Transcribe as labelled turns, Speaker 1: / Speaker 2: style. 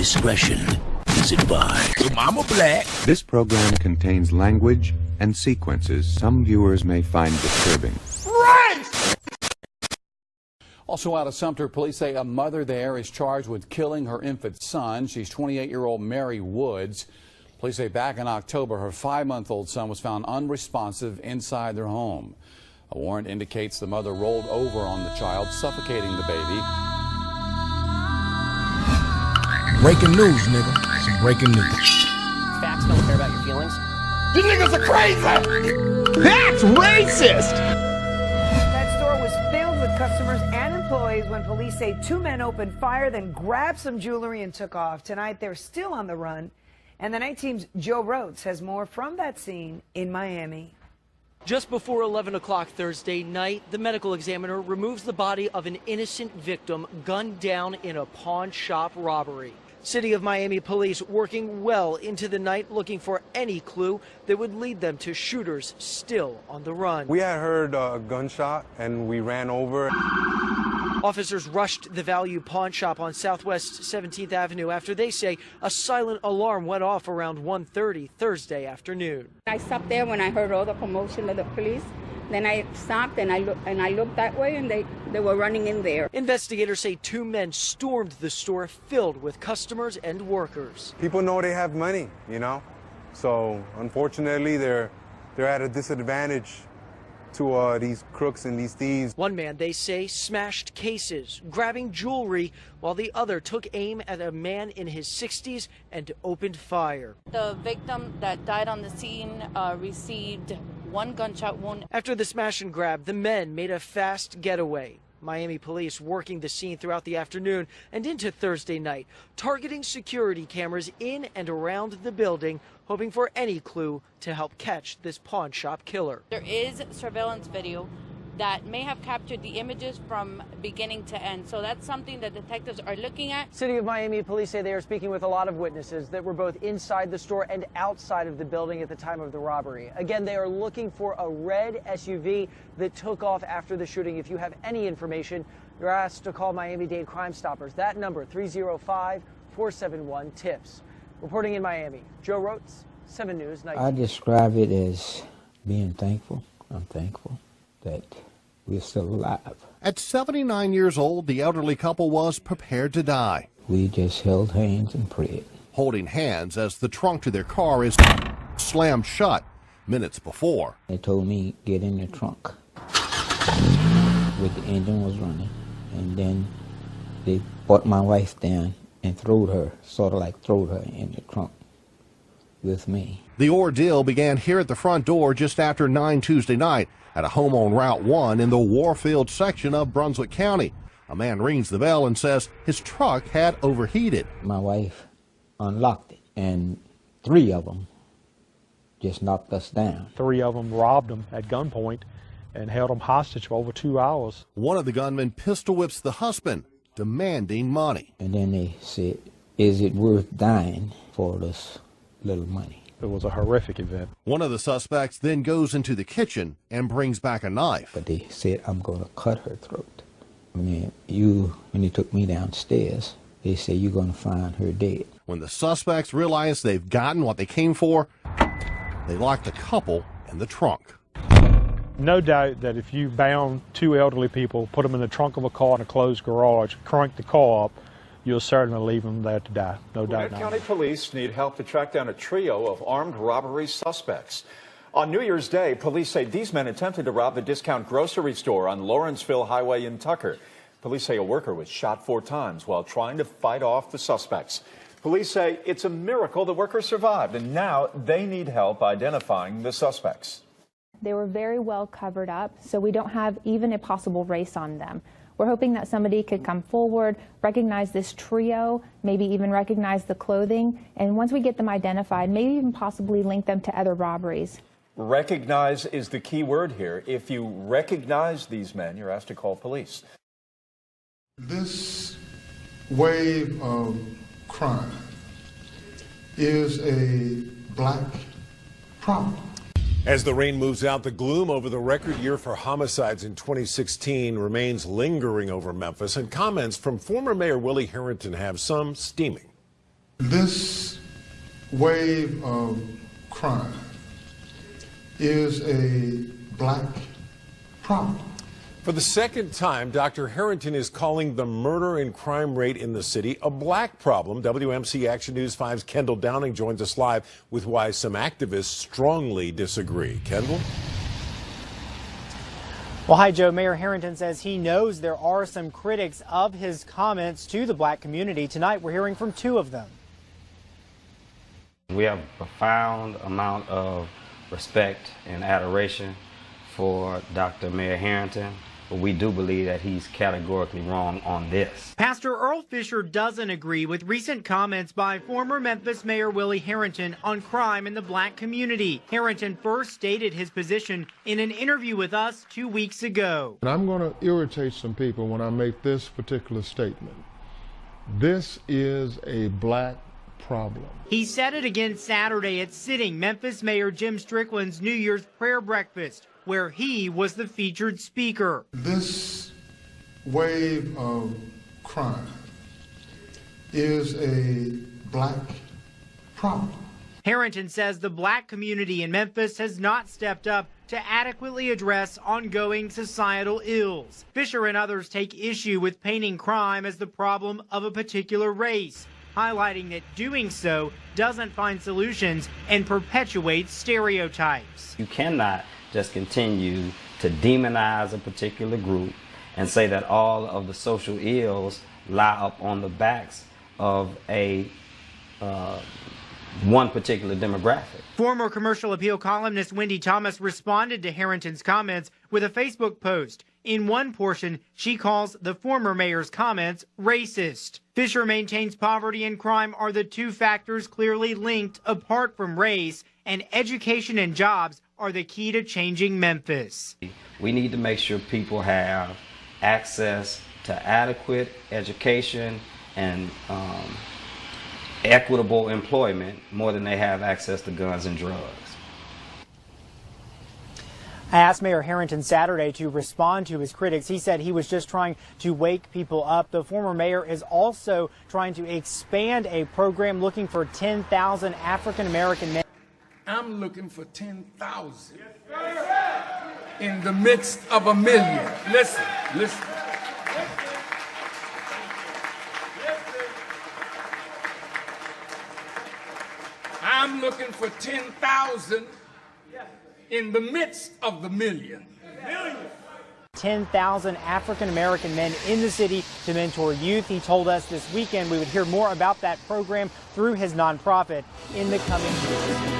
Speaker 1: discretion is advised. Your mama black.
Speaker 2: This program contains language and sequences some viewers may find disturbing.
Speaker 3: Also out of Sumter, police say a mother there is charged with killing her infant son. She's 28-year-old Mary Woods. Police say back in October, her 5-month-old son was found unresponsive inside their home. A warrant indicates the mother rolled over on the child, suffocating the baby.
Speaker 4: Breaking news, nigga. Some breaking news.
Speaker 5: Facts don't care about your feelings.
Speaker 4: You niggas are crazy! That's racist!
Speaker 6: That store was filled with customers and employees when police say 2 men opened fire, then grabbed some jewelry and took off. Tonight, they're still on the run. And the night team's Joe Rhodes has more from that scene in Miami.
Speaker 5: Just before 11 o'clock Thursday night, the medical examiner removes the body of an innocent victim gunned down in a pawn shop robbery. City of Miami police working well into the night looking for any clue that would lead them to shooters still on the run.
Speaker 7: We had heard a gunshot and we ran over.
Speaker 5: Officers rushed the Value Pawn Shop on Southwest 17th Avenue after they say a silent alarm went off around 1:30 Thursday afternoon.
Speaker 8: I stopped there when I heard all the commotion of the police. Then I stopped and I looked that way and they were running in there.
Speaker 5: Investigators say 2 men stormed the store filled with customers and workers.
Speaker 7: People know they have money, you know? So unfortunately they're at a disadvantage to these crooks and these thieves.
Speaker 5: One man, they say, smashed cases, grabbing jewelry, while the other took aim at a man in his 60s and opened fire.
Speaker 9: The victim that died on the scene received 1 gunshot wound.
Speaker 5: After the smash and grab, the men made a fast getaway. Miami police working the scene throughout the afternoon and into Thursday night, targeting security cameras in and around the building, hoping for any clue to help catch this pawn shop killer.
Speaker 9: There is surveillance video that may have captured the images from beginning to end. So that's something that detectives are looking at.
Speaker 5: City of Miami police say they are speaking with a lot of witnesses that were both inside the store and outside of the building at the time of the robbery. Again, they are looking for a red SUV that took off after the shooting. If you have any information, you're asked to call Miami-Dade Crime Stoppers. That number, 305-471-TIPS. Reporting in Miami, Joe Rhodes, 7 News. Night.
Speaker 10: I describe it as being thankful. I'm thankful that we're still alive.
Speaker 11: At 79 years old, the elderly couple was prepared to die.
Speaker 10: We just held hands and prayed.
Speaker 11: Holding hands as the trunk to their car is slammed shut minutes before.
Speaker 10: They told me, get in the trunk. With the engine was running. And then they brought my wife down and throwed her, sort of like throwed her in the trunk with me.
Speaker 11: The ordeal began here at the front door just after 9 Tuesday night at a home on Route 1 in the Warfield section of Brunswick County. A man rings the bell and says his truck had overheated.
Speaker 10: My wife unlocked it, and 3 of them just knocked us down.
Speaker 12: 3 of them robbed them at gunpoint and held them hostage for over 2 hours.
Speaker 11: One of the gunmen pistol whips the husband, demanding money.
Speaker 10: And then they said, is it worth dying for this little money?
Speaker 12: It was a horrific event.
Speaker 11: One of the suspects then goes into the kitchen and brings back a knife.
Speaker 10: But they said, I'm going to cut her throat. When they took me downstairs, they said, you're going to find her dead.
Speaker 11: When the suspects realize they've gotten what they came for, they lock the couple in the trunk.
Speaker 12: No doubt that if you bound 2 elderly people, put them in the trunk of a car in a closed garage, crank the car up, you'll certainly leave them there to die. No doubt.
Speaker 13: Gwinnett County Police need help to track down a trio of armed robbery suspects. On New Year's Day, police say these men attempted to rob the discount grocery store on Lawrenceville Highway in Tucker. Police say a worker was shot 4 times while trying to fight off the suspects. Police say it's a miracle the worker survived, and now they need help identifying the suspects.
Speaker 14: They were very well covered up, so we don't have even a possible race on them. We're hoping that somebody could come forward, recognize this trio, maybe even recognize the clothing, and once we get them identified, maybe even possibly link them to other robberies.
Speaker 13: Recognize is the key word here. If you recognize these men, you're asked to call police.
Speaker 15: This wave of crime is a black problem.
Speaker 16: As the rain moves out, the gloom over the record year for homicides in 2016 remains lingering over Memphis, and comments from former Mayor Willie Harrington have some steaming.
Speaker 15: This wave of crime is a black problem.
Speaker 16: For the second time, Dr. Harrington is calling the murder and crime rate in the city a black problem. WMC Action News 5's Kendall Downing joins us live with why some activists strongly disagree. Kendall?
Speaker 17: Well, hi, Joe. Mayor Harrington says he knows there are some critics of his comments to the black community. Tonight, we're hearing from two of them.
Speaker 18: We have a profound amount of respect and adoration for Dr. Mayor Harrington, but we do believe that he's categorically wrong on this.
Speaker 17: Pastor Earl Fisher doesn't agree with recent comments by former Memphis Mayor Willie Harrington on crime in the black community. Harrington first stated his position in an interview with us 2 weeks ago.
Speaker 15: And I'm going to irritate some people when I make this particular statement. This is a black problem.
Speaker 17: He said it again Saturday at sitting Memphis Mayor Jim Strickland's New Year's prayer breakfast, where he was the featured speaker.
Speaker 15: This wave of crime is a black problem.
Speaker 17: Harrington says the black community in Memphis has not stepped up to adequately address ongoing societal ills. Fisher and others take issue with painting crime as the problem of a particular race, highlighting that doing so doesn't find solutions and perpetuates stereotypes.
Speaker 18: You cannot just continue to demonize a particular group and say that all of the social ills lie up on the backs of a one particular demographic.
Speaker 17: Former Commercial Appeal columnist Wendy Thomas responded to Harrington's comments with a Facebook post. In one portion, she calls the former mayor's comments racist. Fisher maintains poverty and crime are the two factors clearly linked apart from race, and education and jobs are the key to changing Memphis.
Speaker 18: We need to make sure people have access to adequate education and equitable employment more than they have access to guns and drugs.
Speaker 17: I asked Mayor Harrington Saturday to respond to his critics. He said he was just trying to wake people up. The former mayor is also trying to expand a program looking for 10,000 African-American men.
Speaker 1: I'm looking for 10,000 in the midst of 1 million. Listen. I'm looking for 10,000 in the midst of the million.
Speaker 17: 10,000 African-American men in the city to mentor youth. He told us this weekend we would hear more about that program through his nonprofit in the coming years.